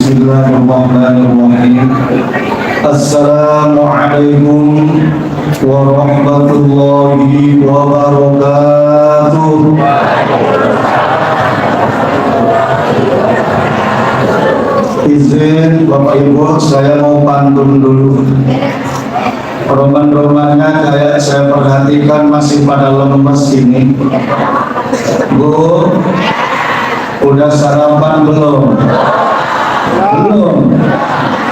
Bismillahirrahmanirrahim. Assalamualaikum warahmatullahi wabarakatuh. Izin Bapak Ibu, saya mau pantun dulu. Roman-romannya kayak saya perhatikan masih pada lemes ini. Bu, udah sarapan belum? Belum.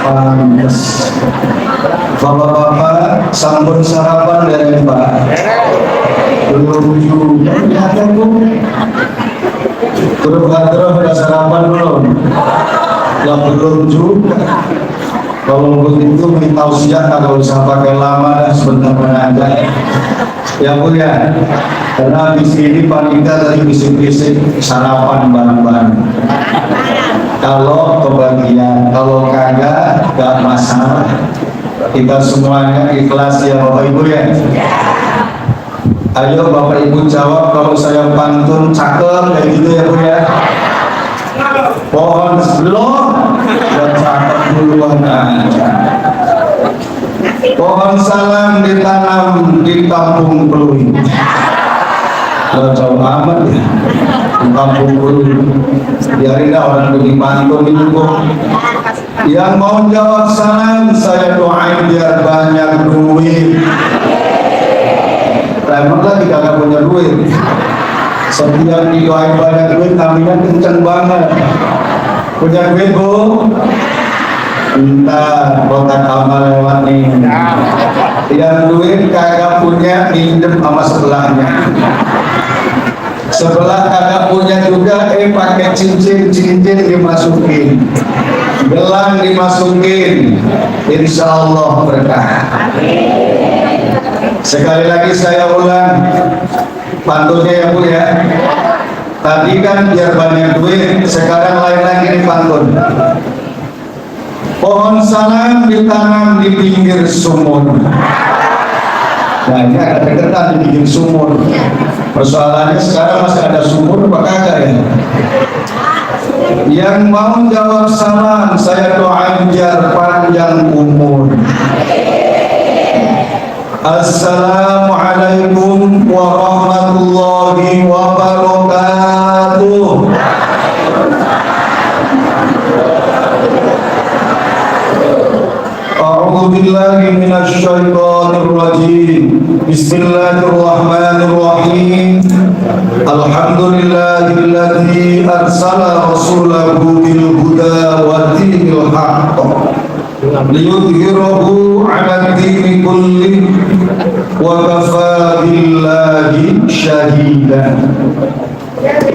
Pantes. Bapak-bapak sambut sarapan dari Pak. Belum juga. Ya, Bu. Grup hadroh udah sarapan belum? Ya belum juga. Kalau begitu minta usia kalau usah pakai lama dan sebentar aja. Ya Bu ya. Karena di sini panitia tadi bisik-bisik sarapan bareng-bareng. Kalau kebagian, kalau kagak gak masalah. Kita semuanya ikhlas ya Bapak Ibu ya. Ayo Bapak Ibu jawab kalau saya pantun cakep kayak gitu ya Bu ya. Pohon belum dan cakep duluan aja. Pohon salam ditanam di kampung Pluit. Jauh amat ya, di kampung Pluit. Biarin dah orang pergi pantun ini kok. Yang mau jawab salam saya doain biar banyak duit. Emang lagi kagak punya duit. Setiap didoain banyak duit, aminnya kenceng banget. Punya duit Bu? Entar kotak amal lewat nih. Yang duit kagak punya, minjem sama sebelahnya. Sebelah kagak punya juga, pakai cincin dimasukin, gelang dimasukin, insya Allah berkah. Sekali lagi saya ulang pantunnya ya Bu ya. Tadi kan biar banyak duit, sekarang lain lagi nih pantun. Pohon salam ditanam di pinggir sumur. Nah ini agak deketan di pinggir sumur. Persoalannya sekarang masih ada sumur apa kagak ya? Yang mau jawab salam saya doain biar panjang umur. Assalamualaikum warahmatullahi wabarakatuh. A'udzu billahi minasy syaithanir rajim. Bismillahirrahmanirrahim. Alhamdulillahilladzi arsala rasulahu bil huda wa dinil haqq liyudhhirahu 'ala ad-dini kulli wa kafaa billahi shahida.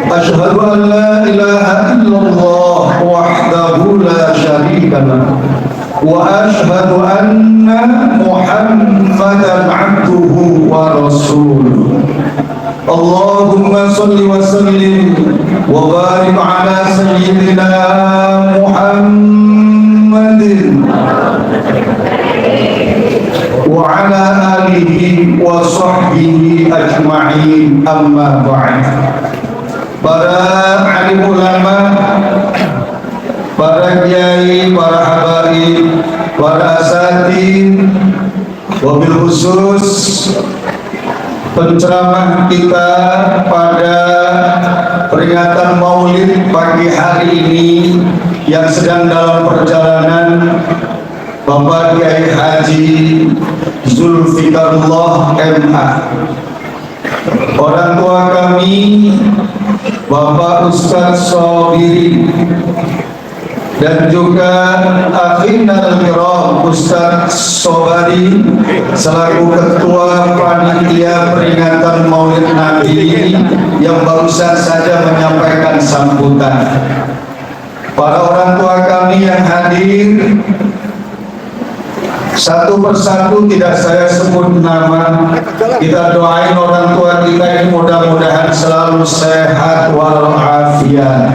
Asyhadu an la ilaha illallah wahdahu la syarika lahu wa asyhadu anna Muhammadan 'abduhu wa rasuluh. Allahumma shalli wa sallim wa barik 'ala sayyidina Muhammadin wa 'ala alihi wa sahbihi ajma'in, amma ba'd. Para alim ulama, para kiai, para habaib, para asatidz, wabil khusus penceramah kita pada peringatan Maulid pagi hari ini yang sedang dalam perjalanan, Bapak Kiai Haji Zulfikarullah MA, orang tua kami Bapak Ustadz Sobiri, dan juga akhirnya al-kiram Ustadz Sobari selaku ketua panitia peringatan Maulid Nabi yang barusan saja menyampaikan sambutan. Para orang tua kami yang hadir, satu persatu tidak saya sebut nama. Kita doain orang tua kita ini mudah-mudahan selalu sehat walafiat,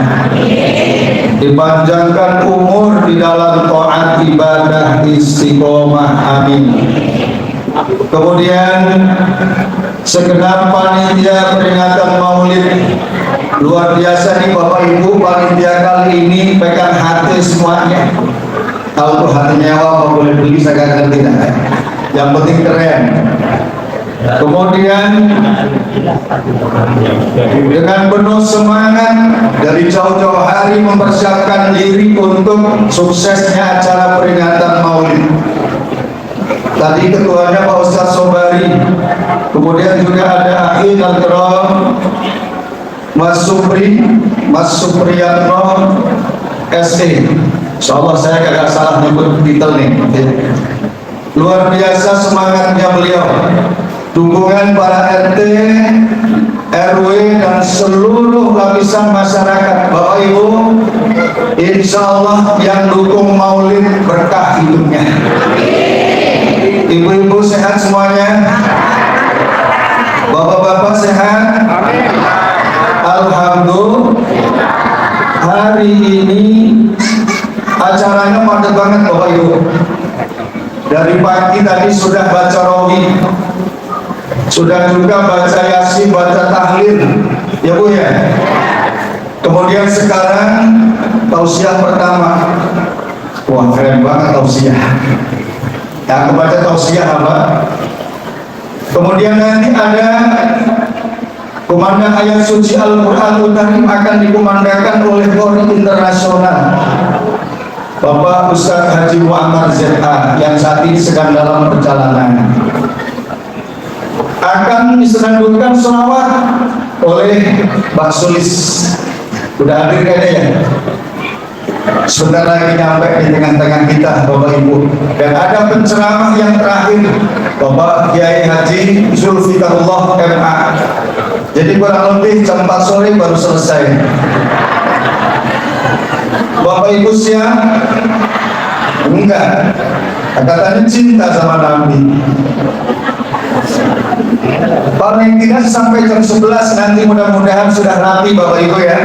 dipanjangkan umur di dalam taat ibadah istiqomah, amin. Kemudian segenap panitia peringatan Maulid Luar biasa nih Bapak Ibu, panitia kali ini pegang hati semuanya. Kalau tuh hatinya apa boleh beli saya gak ngerti dah. Yang penting keren. Kemudian dengan penuh semangat dari jauh-jauh hari mempersiapkan diri untuk suksesnya acara peringatan Maulid. Tadi ketuanya Pak Ustadz Sobari, kemudian juga ada Akhi Nadron, Mas Supriyatno SE. Insyaallah saya kagak salah nyebut titel nih. Luar biasa semangatnya beliau. Dukungan para RT, RW dan seluruh lapisan masyarakat. Bapak Ibu, insyaallah yang dukung Maulid berkah hidupnya. Ibu-ibu sehat semuanya? Bapak-bapak sehat? Alhamdulillah. Hari ini acaranya padat banget Bapak Ibu. Dari pagi tadi sudah baca rawi, sudah juga baca yasin, baca tahlil, ya Bu ya. Kemudian sekarang tausiah pertama. Wah keren banget tausiah. Yang kebaca tausiah apa? Kemudian nanti ada kumandang ayat suci Al-Quranul Karim akan dikumandangkan oleh Qori Internasional Bapak Ustadz Haji Muammar ZA yang saat ini sedang dalam perjalanan. Akan disenandungkan sholawat oleh Pak Sulis. Udah hadir kayaknya ya? Sebentar lagi nyampe di tengah-tengah kita Bapak Ibu. Dan ada penceramah yang terakhir Bapak Kiai Haji Zulfikarullah MA. Jadi kurang lebih jam 4 sore baru selesai. Bapak Ibu siap? Enggak. Katanya cinta sama Nabi. Paling tidak sampai jam 11 nanti mudah-mudahan sudah rapi Bapak Ibu ya.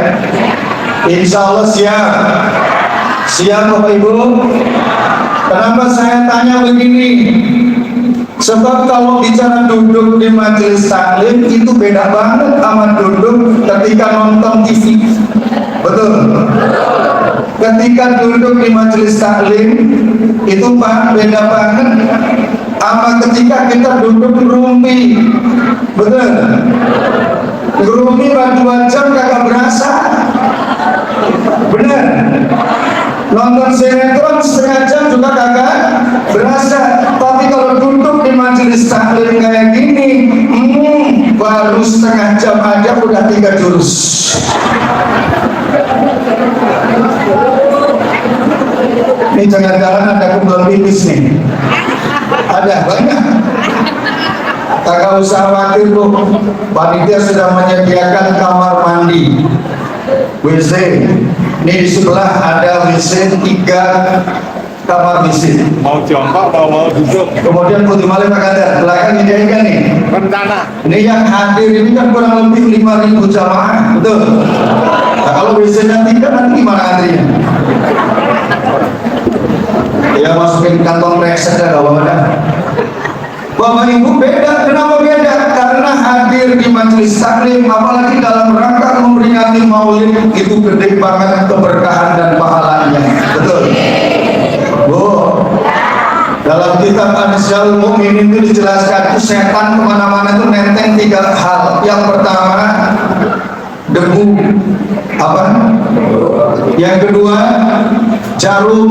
Insya Allah siap. Siap Bapak Ibu. Kenapa saya tanya begini? Sebab kalau bicara duduk di majelis taklim itu beda banget sama duduk ketika nonton TV. Betul? Ketika duduk di majelis taklim itu beda banget sama ketika kita duduk ngerumpi. Betul? Ngerumpi 2 jam kagak berasa. Benar? Nonton sinetron setengah jam juga kagak berasa. Tapi kalau duduk di majelis taklim kayak gini, baru setengah jam aja udah 3 jurus. Ini jangan-jangan ada kumpulan pipis nih. Ada banyak. Kagak usah khawatir Bu. Panitia sudah menyediakan kamar mandi, WC. Ini di sebelah ada WC 3 kamar WC. Mau jongkok atau mau duduk? Kemudian Putih Malih Pak Kadar, belakang ini kan nih. Rencana. Ini yang hadir ini kan kurang lebih 5.000 jamaah, betul? Nah, kalau WC-nya 3 nanti gimana antrinya? Ya masukin kantong resek dah bawa dah. Bapak Ibu beda, kenapa beda? Karena hadir di majelis taklim, apalagi dalam rangka memperingati Maulid itu gede banget keberkahan dan pahalanya, betul? Bu, dalam kitab Ansya'ul Mu'minin itu dijelaskan setan kemana-mana itu nenteng 3 hal. Yang pertama debu, apa? Yang kedua jarum,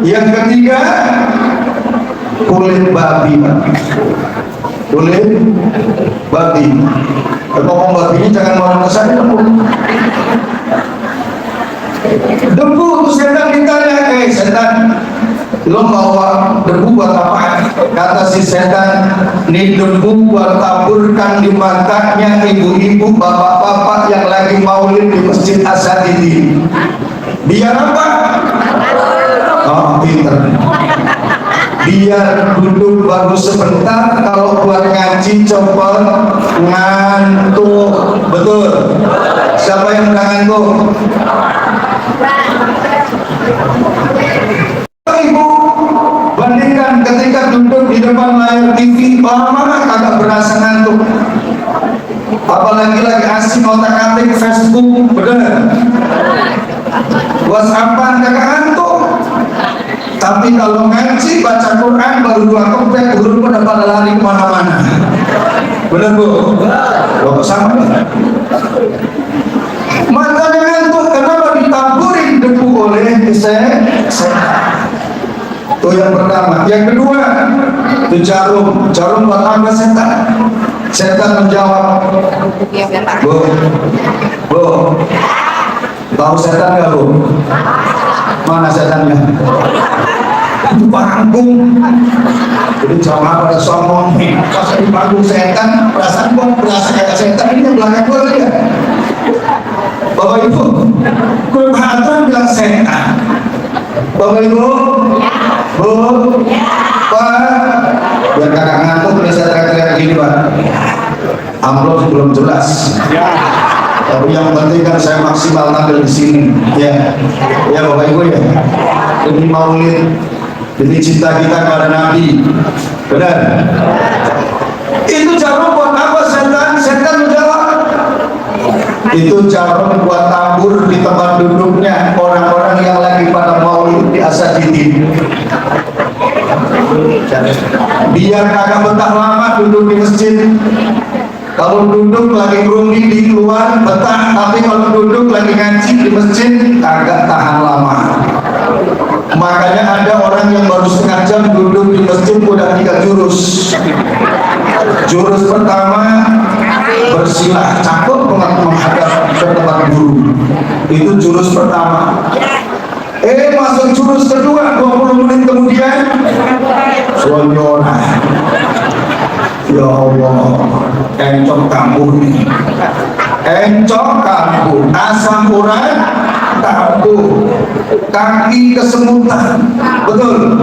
yang ketiga kulit babi. Kulit babi. Ngomong babinya jangan ngomong ke saya debu. Debu setan ditanya, setan lo bawa debu buat apa? Kata si setan, ini debu buat taburkan di matanya ibu-ibu, bapak-bapak yang lagi maulid di Masjid Asadidi. Biar apa? Oh, pinter. Biar duduk baru sebentar, kalau buat ngaji coba ngantuk. Betul? Siapa yang udah ngantuk? Ibu, bandingkan ketika duduk di depan layar TV, lama kagak berasa ngantuk. apalagi lagi asing otak-atik Facebook, bener. WhatsAppan kakak ngantuk. Tapi kalau ngaji baca Quran baru 2 kepek, guru pada lari kemana-mana. Bener bu? Bapak sama ya? Matanya ngantuk, kenapa ditaburin debu oleh setan? Itu yang pertama. Yang kedua, itu jarum buat apa setan? Setan menjawab, bu, tahu setan nggak bu? Mana setannya? Itu panggung. Jadi jangan pada sombong. Pas di panggung setan, perasaan kok berasa kayak setan ini yang belakang gue ya. Bapak Ibu, gue bahkan bilang setan. Bapak Ibu, bu, Pak, biar kakak ngantuk udah saya teriak-teriak gini Pak. Amplop belum jelas. Tapi yang penting kan saya maksimal tampil di sini, ya, ya Bapak Ibu ya. Demi maulid, demi cinta kita kepada Nabi, benar. Itu jarum buat apa setan? Setan menjawab, itu jarum buat tabur di tempat duduknya orang-orang yang lagi pada maulid di Asadidin. Biar kagak betah lama duduk di masjid. Kalau duduk lagi ngerumpi di luar betah, tapi kalau duduk lagi ngaji di masjid agak tahan lama. Makanya ada orang yang baru setengah jam duduk di masjid udah 3 jurus. Jurus pertama bersilah, cakep banget menghadap ke tempat guru. Itu jurus pertama. Masuk jurus kedua 20 menit kemudian Soyona. Ya Allah, encok kampung nih, encok kampung, asam urat kampung, kaki kesemutan, betul.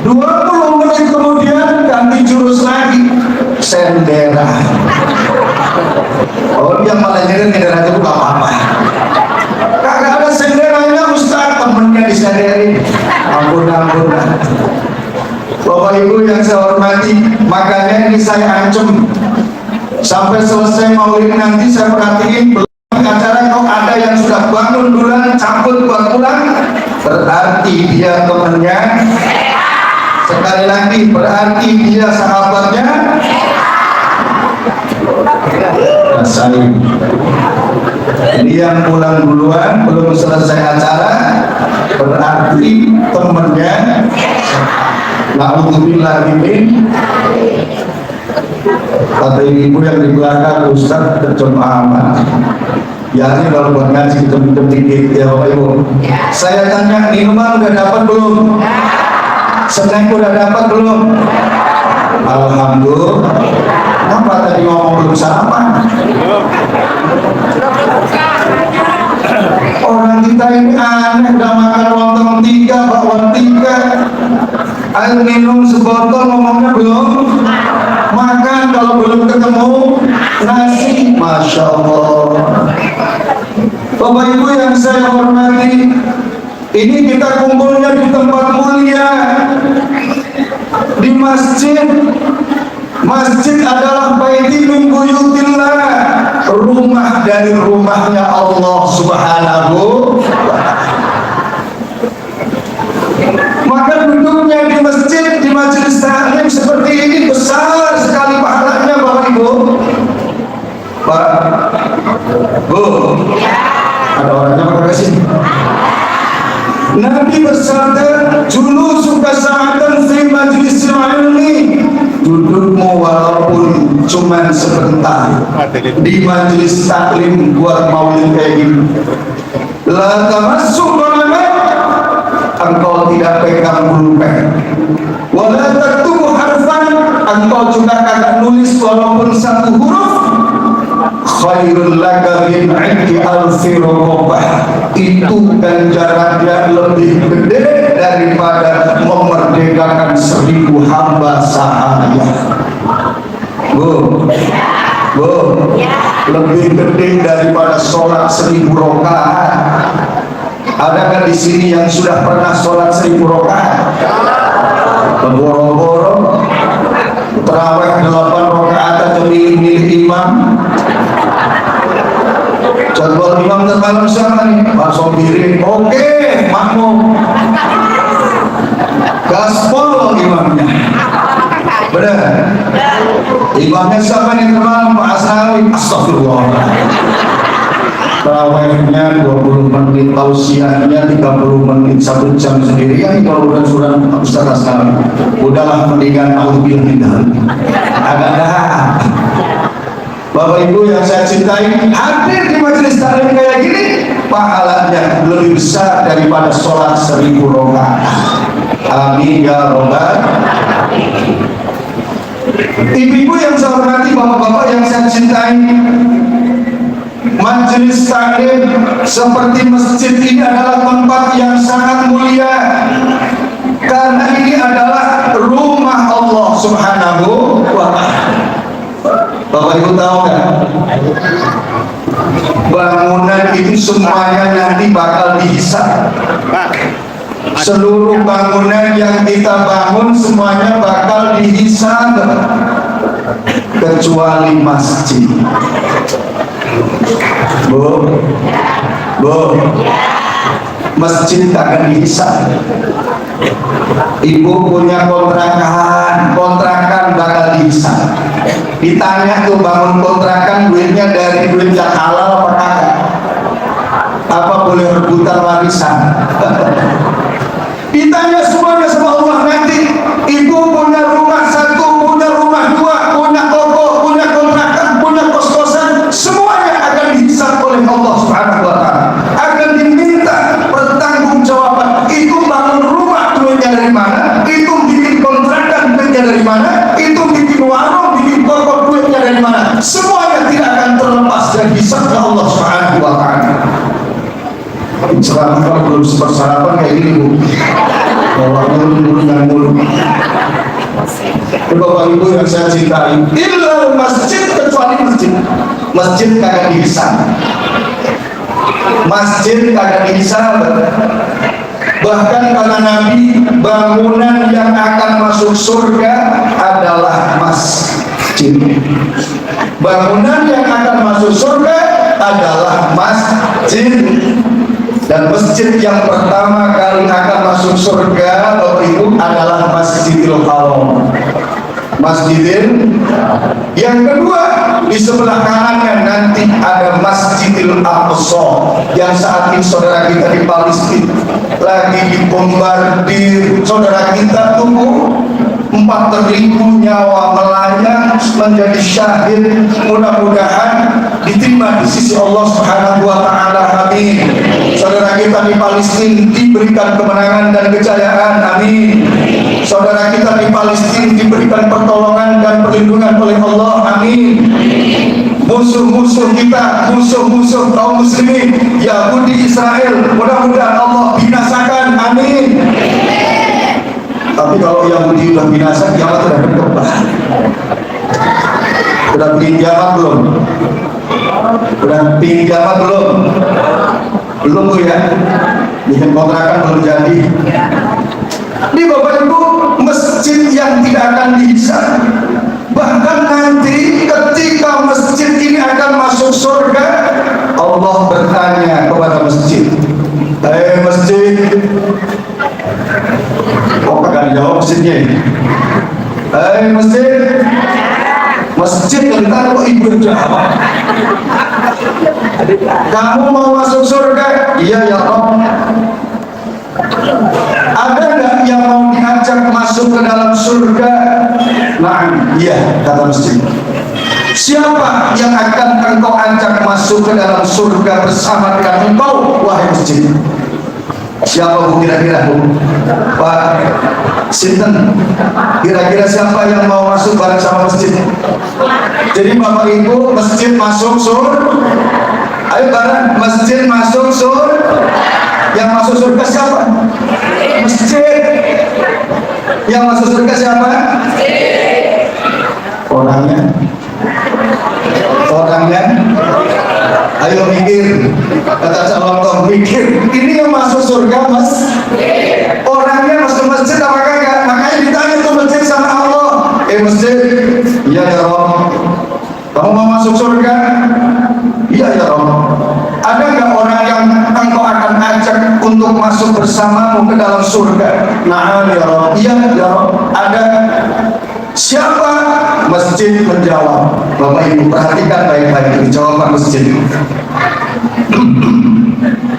20 menit kemudian ganti jurus lagi, sendera. Oh yang malah nyender aja bukan apa-apa. Kagak ada senderanya Ustaz, temennya disenderin. Ampun. Bapak Ibu yang saya hormati, makanya ini saya ancam sampai selesai maulid nanti saya perhatiin belum acara kalau ada yang sudah bangun duluan cabut buat pulang, berarti dia temannya. Sekali lagi berarti dia sahabatnya. Saya ini yang pulang duluan belum selesai acara berarti temannya. Na'udzubillah ini. Kata ibu yang di belakang, Ustaz terjemah aman. Ya ini kalau buat ngaji hitam-hitam dikit ya Bapak Ibu. Saya tanya, minuman udah dapat belum? Snack udah dapat belum? Alhamdulillah. Kenapa tadi ngomong belum sarapan? Orang kita ini aneh, udah makan lontong 3, bakwan 3, air minum sebotol, ngomongnya belum makan. Kalau belum ketemu nasi, Masya Allah. Bapak Ibu yang saya hormati, ini kita kumpulnya di tempat mulia, di masjid. Masjid adalah baiti min buyutillah, rumah dari rumahnya Allah Subhanahu wa ta'ala. Maka duduknya di masjid, di majelis taklim seperti ini besar sekali pahalanya Bapak Ibu. Pak, Bu, ada orangnya pakai kesini. Nabi bersabda, julusu kasa'atan fi majlis ilmi, dudukmu walaupun cuman sebentar di majelis taklim buat maulid kayak gini. La tamassu qalaman, engkau tidak pegang pulpen. Wala taktubu harfan, engkau juga kagak nulis walaupun 1 huruf. Khairul laka min 'inki alfi raqabah, itu ganjarannya lebih gede daripada memerdekakan 1000 hamba sahaya. Bu, lebih gede daripada sholat 1000 rakaat. Adakah di sini yang sudah pernah sholat 1000 rakaat? Boro-boro Terawih 8 rakaat aja milih imam. Jadwal imam termalam siapa nih? Pak Sobiri. Oke, makmum. Gaspol imamnya. Benar. Imamnya siapa nih termalam? Pak Asnawi. Astagfirullah. Terawihnya 20 menit, tausiahnya 30 menit, 1 jam sendirian. Kalau udah surah Ustaz Asnawi, udahlah mendingan auzubillah agak dah. Bapak Ibu yang saya cintai, hadir di majelis taklim kayak gini, pahalanya lebih besar daripada sholat 1000 rakaat. Amin ya robbal. Ibu-ibu yang saya hormati, bapak-bapak yang saya cintai, majelis taklim seperti masjid ini adalah tempat yang sangat mulia, karena ini adalah rumah Allah Subhanahu wa ta'ala. Bapak Ibu tahu kan, bangunan itu semuanya nanti bakal dihisab. Seluruh bangunan yang kita bangun semuanya bakal dihisab, kecuali masjid. Bu, masjid akan dihisab. Ibu punya kontrakan bakal dihisab. Ditanya tuh, bangun kontrakan duitnya dari duit yang halal apa kagak? Apa boleh rebutan warisan? Ditanya semuanya sama Allah nanti. Ibu punya rumah 1, punya rumah 2, punya toko, punya kontrakan, punya kos-kosan, semuanya akan dihisab oleh Allah Subhanahu wa ta'ala. Akan diminta pertanggungjawaban. Itu bangun rumah duitnya dari mana? Itu bikin kontrakan duitnya dari mana? Itu bikin warung, bikin toko duitnya dari mana? Semuanya tidak akan terlepas dari hisab Allah Subhanahu wa ta'ala. Selama kalau belum sempat sarapan kayak gini, Bu. Bawahnya mulu. Bapak Ibu yang saya cintai, illa masjid, kecuali masjid. Masjid kagak dihisab. Masjid kagak dihisab. Bahkan kata Nabi, bangunan yang akan masuk surga adalah masjid. Bangunan yang akan masuk surga adalah masjid. Dan masjid yang pertama kali akan masuk surga, Bapak Ibu, adalah Masjidil Haram. Masjidil. Yang kedua, di sebelah kanannya nanti ada Masjidil Aqsa, yang saat ini saudara kita di Palestina lagi dibombardir. Saudara kita tunggu 4.000 nyawa melayang menjadi syahid, mudah-mudahan diterima di sisi Allah Subhanahu wa ta'ala. Amin. Saudara kita di Palestina diberikan kemenangan dan kejayaan. Amin. Saudara kita di Palestina diberikan pertolongan dan perlindungan oleh Allah. Amin. Musuh-musuh kita, musuh-musuh kaum muslimin, Yahudi, Israel, mudah-mudahan Allah binasakan. Amin. Tapi kalau Yahudi sudah binasa, kiamat sudah berkembang. Sudah bikin kiamat belum? Sudah bikin kiamat belum? Belum, Bu, ya? Bikin kontrakan belum jadi. Ini Bapak Ibu, masjid yang tidak akan dihisab. Bahkan nanti ketika masjid ini akan masuk surga, Allah bertanya kepada masjid, "Hei masjid," kok kagak dijawab masjidnya ini? "Hei masjid," masjid tentang kok ibu jawab, "Kamu mau masuk surga?" "Iya ya Rob." "Ada nggak yang mau diajak masuk ke dalam surga?" "Nah, iya," kata masjid. "Siapa yang akan engkau ajak masuk ke dalam surga bersama dengan engkau, wahai masjid?" "Siapa, Bu, kira-kira, Bu?" "Pak Sinten, kira-kira siapa yang mau masuk bareng sama masjid?" Jadi Bapak Ibu, masjid masuk surga. Ayo bareng, masjid masuk surga. Yang masuk surga siapa? Masjid. Yang masuk surga siapa? Masjid. Orangnya? Ayo mikir. Kata calon mikir. Ini yang masuk surga, Mas. Orangnya masuk masjid apa kagak? Makanya ditanya tuh masjid sama Allah. Masjid, bersamamu ke dalam surga. Nah ya Rabb, iya ya Rabb. Ada. Siapa? Masjid menjawab. Bapak Ibu perhatikan baik-baik jawaban masjid.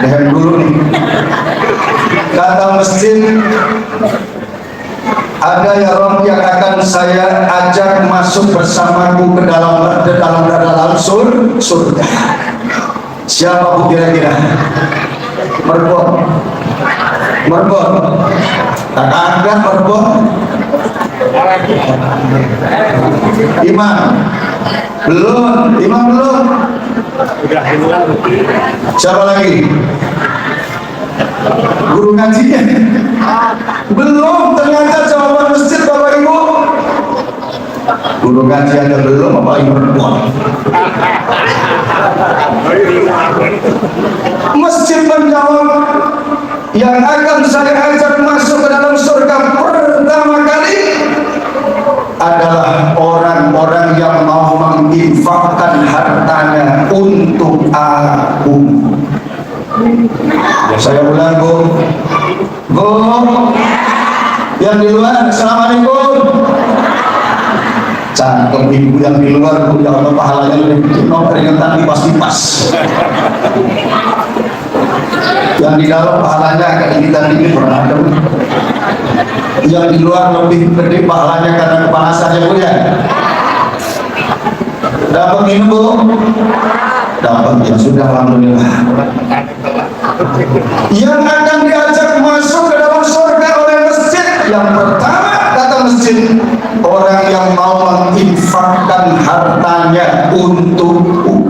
Lihat dulu nih. Kata masjid, ada ya Rabb yang akan saya ajak masuk bersamaku ke dalam surga. Siapa bu kira-kira? Merbot. Kakak merbot. Imam belum. Siapa lagi? Guru ngajinya belum. Ternyata jawaban masjid Bapak Ibu. Guru ngaji aja belum, Bapak Ibu merbot. Masjid menjawab, yang akan saya ajak masuk ke dalam surga pertama kali adalah orang-orang yang mau menginfakkan hartanya untuk aku. Saya ulang, Bu, yang di luar, assalamualaikum. Cangkem ibu yang di luar, Bu, ya Allah pahalanya lebih bikin keringetan di pas. Yang di dalam pahalanya agak dikit pernah ada. Yang di luar lebih gede pahalanya karena kepanasannya, Bu ya. Dapat minum, Bu? Dapat, ya sudah, alhamdulillah. Yang akan diajak masuk ke dalam surga oleh masjid, yang pertama kata masjid, orang yang mau menginfakkan hartanya untukku,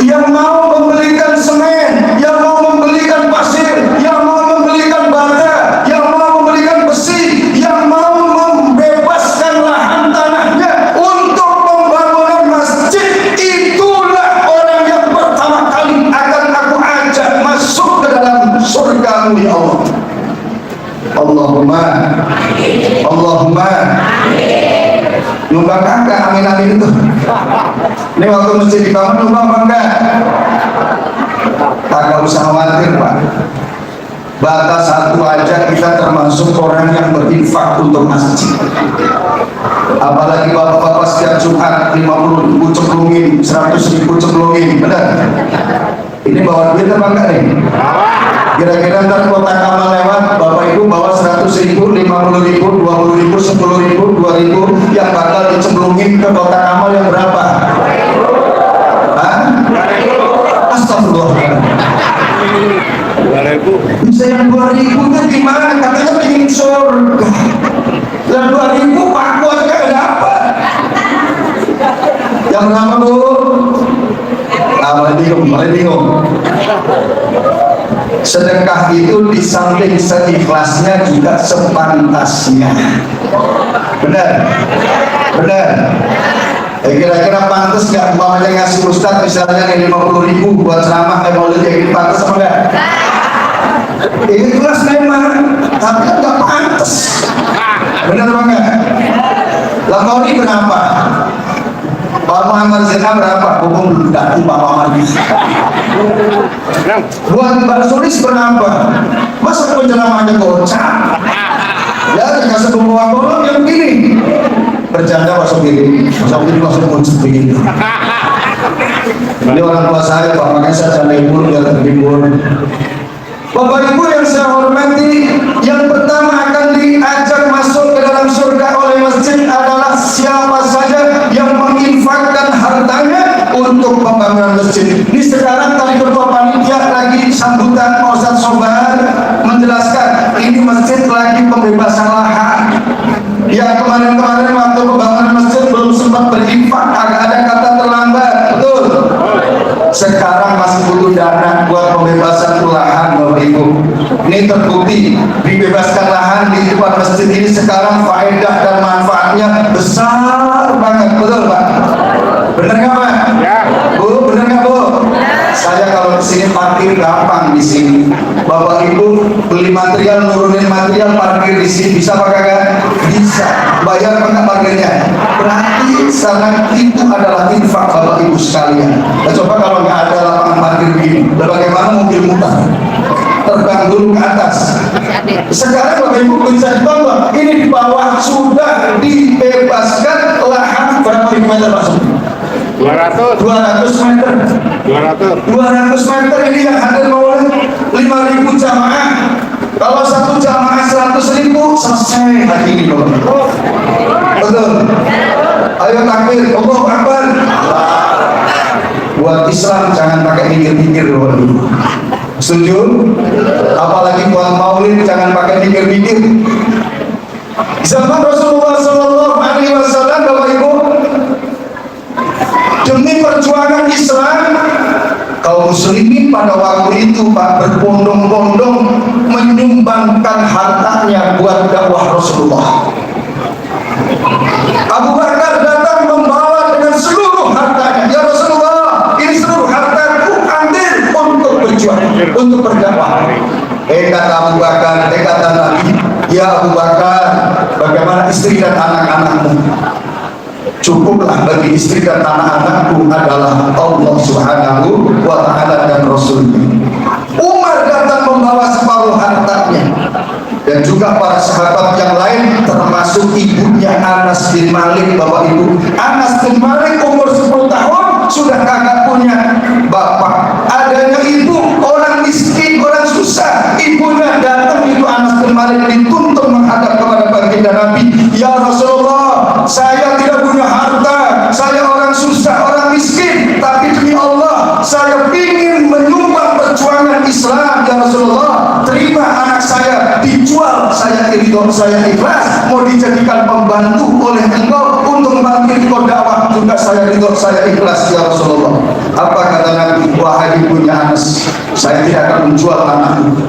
yang mau membelikan semen, yang mau membelikan pasir, yang mau membelikan bata, yang mau membelikan besi, yang mau membebaskan lahan tanahnya untuk pembangunan masjid. Itulah orang yang pertama kali akan aku ajak masuk ke dalam surga-Mu ya Allah. Allahumma numbang kagak, amin itu. Ini waktu masjid dibangun numbang apa enggak? Kagak usah khawatir Pak. Batas satu aja kita termasuk orang yang berinfak untuk masjid. Apalagi bapak-bapak setiap Jumat 50.000 cemplungin, 100.000 cemplungin, benar? Ini bawa duit apa enggak nih? Kira-kira ntar kotak amal lewat, Bapak Ibu bawa 100.000, 50.000, 20.000, 10.000, 2.000, yang bakal dicemplungin ke kotak amal yang berapa? Hah? Astagfirullah. 2.000. Bisa yang 2.000 itu gimana? Katanya pengen surga. Dan 2.000 Pak Kuat gak dapat. Yang berapa, Bu? Mulai bingung. Sedekah itu di samping seikhlasnya juga sepantasnya. Benar? Kira-kira pantas nggak umpamanya ngasih Ustadz misalnya 50.000 buat ceramah maulid kayak gitu, pantas apa enggak? Ikhlas memang, tapi kan nggak pantas. Benar apa enggak? Lah mau ini berapa? Pak Muhammad Zina berapa? Hukum ganti Pak Muhammad. Buat Mbak Sulis berapa? Masa penceramahnya gocap? Ya, dikasih pembawa kolom yang begini. Bercanda masuk gini, masuk muncul begini. Ini orang tua saya Pak, makanya saya canda ibu biar terhibur. Bapak Ibu yang saya hormati, yang pertama akan diajak masuk ke dalam surga oleh masjid adalah siapa saja yang menginfakkan hartanya untuk pembangunan masjid. Ini sekarang tadi ketua panitia lagi sambutan Pak Ustadz Sobar menjelaskan ini masjid lagi pembebasan lahan. Yang kemarin-kemarin waktu pembangunan masjid belum sempat berinfak, agak ada kata terlambat, betul? Sekarang masih butuh dana buat pembebasan lahan, Bapak Ibu. Ini terbukti dibebaskan lahan di depan masjid ini sekarang faedah dan manfaatnya besar banget, betul Pak? Bener nggak Pak? Ya. Bu, bener nggak Bu? Saya kalau kesini parkir gampang di sini. Bapak Ibu beli material, nurunin material, parkir di sini bisa apa kagak? Bisa. Bayar apa parkirnya? Berarti sangat itu adalah infak Bapak Ibu sekalian. Nah, coba kalau nggak ada lapangan parkir begini, bagaimana mobil mutar? terbang dulu ke atas. Sekarang Bapak Ibu bisa ditonton, ini di bawah sudah dibebaskan lahan berapa ribu meter Pak? 200 meter. 200 meter ini yang hadir maulid 5.000 jamaah. Kalau satu jamaah 100.000 selesai hari ini Bapak. Betul. Ayo takbir, Allahu Akbar. Buat Islam jangan pakai mikir-mikir Bapak Ibu. Setuju? Apalagi buat maulid jangan pakai mikir-mikir. Zaman Rasulullah SAW Bapak Ibu, demi perjuangan Islam, kaum muslimin pada waktu itu Pak berbondong-bondong menyumbangkan hartanya buat dakwah Rasulullah. Abu Bakar datang membawa dengan seluruh hartanya. Ya Rasulullah, ini seluruh hartaku ambil untuk berjuang, untuk berdakwah. Kata Abu Bakar, kata Nabi, ya Abu Bakar, bagaimana istri dan anak-anakmu? Cukuplah bagi istri dan anak-anakku adalah Allah Subhanahu wa Ta'ala dan Rasulnya. Umar datang membawa separuh hartanya, dan juga para sahabat yang lain termasuk ibunya Anas bin Malik. Bapak Ibu, Anas bin Malik umur 10 tahun sudah kagak punya bapak, adanya ibu, orang miskin, orang susah. Ibunya datang, itu Anas bin Malik dituntun menghadap kepada baginda Nabi, ya Rasulullah, saya tidak punya harta, saya orang susah, orang miskin, tapi demi Allah saya ingin menyumbang perjuangan Islam. Ya Rasulullah, terima anak saya dijual, saya ridho, saya ikhlas, mau dijadikan pembantu oleh engkau untuk membantu dakwah juga saya ridho, saya ikhlas ya Rasulullah. Apa kata Nabi? Wahai ibunya Anas, saya tidak akan menjual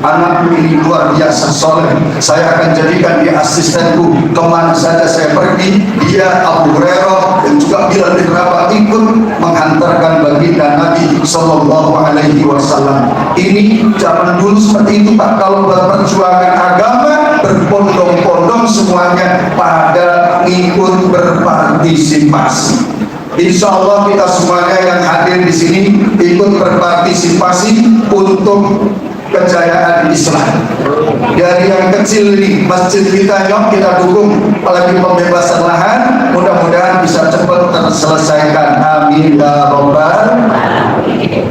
anakku ini luar biasa soleh, saya akan jadikan dia asistenku kemana saja saya pergi. Dia Abu Hurairah dan juga Bilal bin Rabah ikut menghantarkan baginda Nabi Sallallahu Alaihi Wasallam. Ini zaman dulu seperti itu Pak, kalau berperjuangan agama berbondong-bondong semuanya pada ikut berpartisipasi. Insya Allah kita semuanya yang hadir di sini ikut berpartisipasi untuk kejayaan Islam. Dari yang kecil ini, masjid kita yuk kita dukung, apalagi pembebasan lahan, mudah-mudahan bisa cepat terselesaikan. Amin ya Rabbal.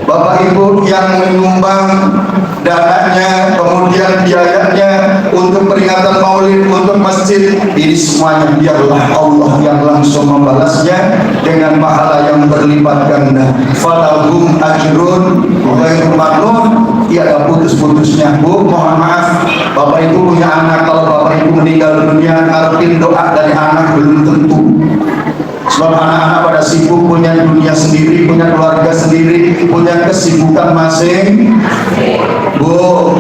Bapak Ibu yang menyumbang dananya, kemudian biayanya untuk peringatan maulid, untuk masjid, ini semuanya biarlah Allah yang langsung membalasnya dengan pahala yang berlipat ganda. Falahum ajrun ghairu mamnun, tiada putus-putusnya. Bu, mohon maaf, Bapak Ibu punya anak, kalau Bapak Ibu meninggal dunia, ngarepin doa dari anak belum tentu. Sebab anak-anak pada sibuk, punya dunia sendiri, punya keluarga sendiri, punya kesibukan masing. Bu,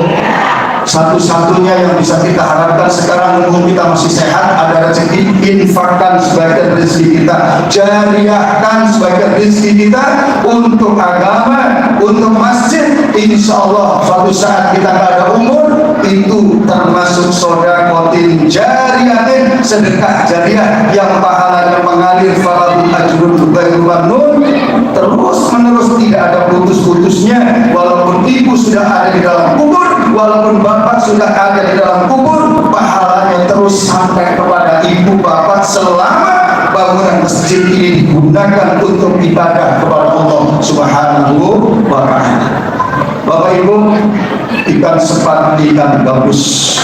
satu-satunya yang bisa kita harapkan sekarang, mumpung kita masih sehat, ada rezeki, infakkan sebagian rezeki kita, jariahkan sebagian rezeki kita untuk agama, untuk masjid. Insya Allah suatu saat kita tidak ada umur, itu termasuk sodakotin jariyatin, sedekah jariah yang pahalanya mengalir. Falahum ajrun ghairu mamnun, terus menerus, tidak ada putus-putusnya. Walaupun ibu sudah ada di dalam kubur, walaupun bapak sudah ada di dalam kubur, pahalanya terus sampai kepada ibu bapak selama bangunan masjid ini digunakan untuk ibadah kepada Allah Subhanahu wa Ta'ala. Bapak Ibu, ikan sepat, ikan gabus.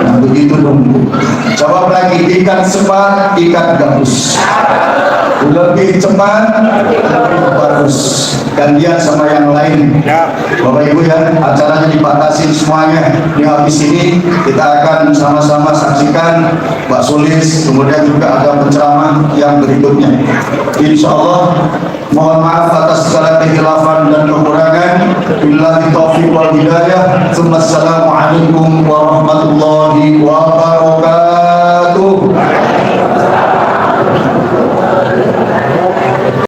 Nah, begitu dong Bu. Jawab lagi, ikan sepat, ikan gabus. Lebih cepat, bagus. Gantian sama yang lain. Bapak Ibu ya, acaranya dipatasin semuanya. Di habis ini kita akan sama-sama saksikan Pak Sulis, kemudian juga ada penceramah yang berikutnya. Insya Allah, mohon maaf atas segala kekhilafan dan kekurangan. Billahi taufiq wal hidayah. Tsumma